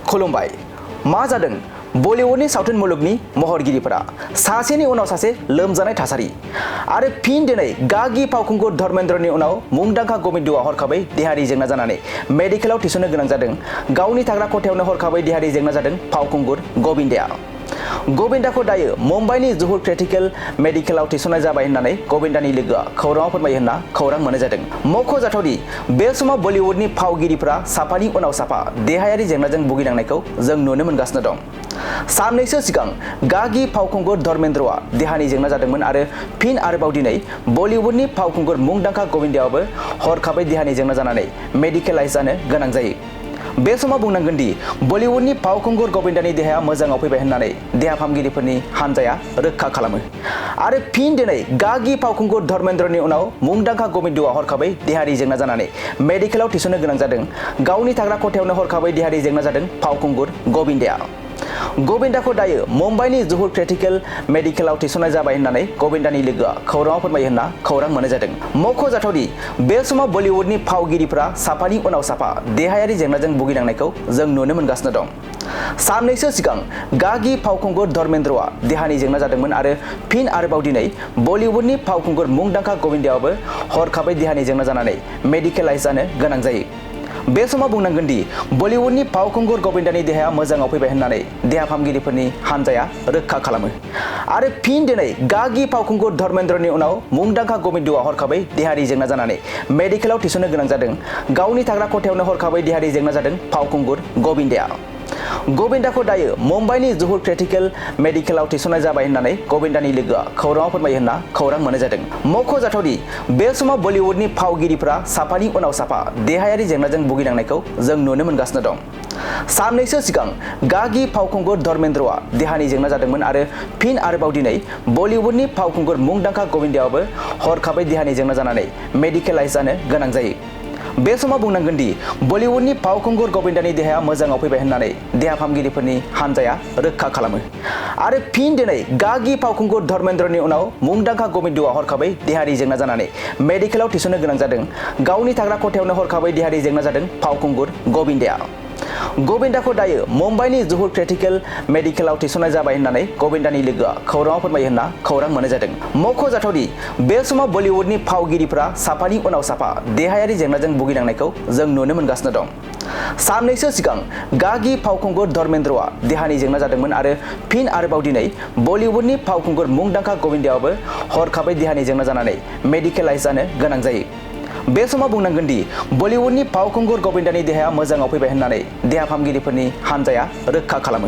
खुलुमबाय मा जादों बलिउडनि सावथुन मुलुगनि महरगिरिफोरा सासेनि उनाव सासे लोमजानाय थासारि आरो फिन दिनै गागि फावखुंगुर धर्मेन्द्रनि उनाव मुंदांखा गोविंदआ हरखाबै देहायारि जेंना जानानै मेडिकेलाव थिसननो गोनां जादों। गावनि थाग्रा खथायावनो हरखाबै देहायारि जेंना जादों फावखुंगुर गोविंदाखौ दायो मुम्बाइनि जुहुर क्रिटिकेल मेडिकेलाव थिसननाय जाबाय होननानै गोविंदानि लोगोआ खौराङाव फोरमायो होनना खौरां मोननाय जादों। मख'जाथावदि बे समाव बलिउडनि फावगिरिफोरा साफानि उनाव साफा देहायारि जेंनाजों भुगिनांनायखौ जों नुनो मोनगासिनो दं। साननैसो सिगां गागि फावखुंगुर धर्मेन्द्रआ देहानि जेंना जादोंमोन आरो फिन आरोबाव दिनै बलिउडनि फावखुंगुर मुंदांखा गोविंदाआबो हरखाबै देहानि जेंना जानानै मेडिकेलाइज जानो गोनां जायो। बे समाव बुंनांगोन दि बलिउडनि फावखुंगुर गोविंदानि देहाया मोजाङाव फैबाय होननानै देहा फाहामगिरिफोरनि हानजाया रोखा खालामो आरो फिन दिनै गागि फावखुंगुर धर्मेन्द्रनि उनाव मुंदांखा गोविंदआ हरखाबै देहायारि जेंना जानानै मेडिकेलाव थिसननो गोनां जादों। गावनि थाग्रा खथायावनो हरखाबै देहायारि जेंना जादों फावखुंगुर गोविंदाखौ दायो मुम्बाइनि जुहुर क्रिटिकेल मेडिकेलाव थिसननाय जाबाय होननानै गोविंदानि लोगोआ खौराङाव फोरमायो होनना खौरां मोननाय जादों। मख'जाथावदि बे समाव बलिउडनि फावगिरिफोरा साफानि उनाव साफा देहायारि जेंनाजों भुगिनांनायखौ जों नुनो मोनगासिनो दं। साननैसो सिगां गागि फावखुंगुर धर्मेन्द्रआ देहानि जेंना जादोंमोन आरो फिन आरोबाव दिनै बलिउडनि फावखुंगुर मुंदांखा गोविंदाआबो हरखाबै देहानि जेंना जानानै मेडिकेलाइज जानो गोनां जायो। बे समाव बुंनांगोन दि बलिउडनि फावखुंगुर गोविंदानि देहाया मोजाङाव फैबाय होननानै देहा फाहामगिरिफोरनि हानजाया रोखा खालामो आरो फिन दिनै गागि फावखुंगुर धर्मेन्द्रनि उनाव मुंदांखा गोविंदआ हरखाबै देहायारि जेंना जानानै मेडिकेलाव थिसननो गोनां जादों। गावनि थाग्रा खथायावनो हरखाबै देहायारि जेंना जादों फावखुंगुर गोविंदाखौ दायो मुम्बाइनि जुहुर क्रिटिकेल मेडिकेलाव थिसननाय जाबाय होननानै गोविंदानि लोगोआ खौराङाव फोरमायो होनना खौरां मोननाय जादों। मख'जाथावदि बे समाव बलिउडनि फावगिरिफोरा साफानि उनाव साफा देहायारि जेंनाजों भुगिनांनायखौ जों नुनो मोनगासिनो दं। साननैसो सिगां गागि फावखुंगुर धर्मेन्द्रआ देहानि जेंना जादोंमोन आरो फिन आरोबाव दिनै बलिउडनि फावखुंगुर मुंदांखा गोविंदाआबो हरखाबै देहानि जेंना जानानै मेडिकेलाइज जानो गोनां जायो। बे समाव बुंनांगोन दि बलिउडनि फावखुंगुर गोविंदानि देहाया मोजाङाव फैबाय होननानै देहा फाहामगिरिफोरनि हानजाया रोखा खालामो आरो फिन दिनै गागि फावखुंगुर धर्मेन्द्रनि उनाव मुंदांखा गोविंदआ हरखाबै देहायारि जेंना जानानै मेडिकेलाव थिसननो गोनां जादों। गावनि थाग्रा खथायावनो हरखाबै देहायारि जेंना जादों फावखुंगुर गोविंदाखौ दायो मुम्बाइनि जुहुर क्रिटिकेल मेडिकेलाव थिसननाय जाबाय होननानै गोविंदानि लोगोआ खौराङाव फोरमायो होनना खौरां मोननाय जादों। मख'जाथावदि बे समाव बलिउडनि फावगिरिफोरा साफानि उनाव साफा देहायारि जेंनाजों भुगिनांनायखौ जों नुनो मोनगासिनो दं। साननैसो सिगां गागि फावखुंगुर धर्मेन्द्रआ देहानि जेंना जादोंमोन आरो फिन आरोबाव दिनै बलिउडनि फावखुंगुर मुंदांखा गोविंदाआबो हरखाबै देहानि जेंना जानानै मेडिकेलाइज जानो गोनां जायो। बे समाव बुंनांगोन दि बलिउडनि फावखुंगुर गोविंदानि देहाया मोजाङाव फैबाय होननानै देहा फाहामगिरिफोरनि हानजाया रोखा खालामो।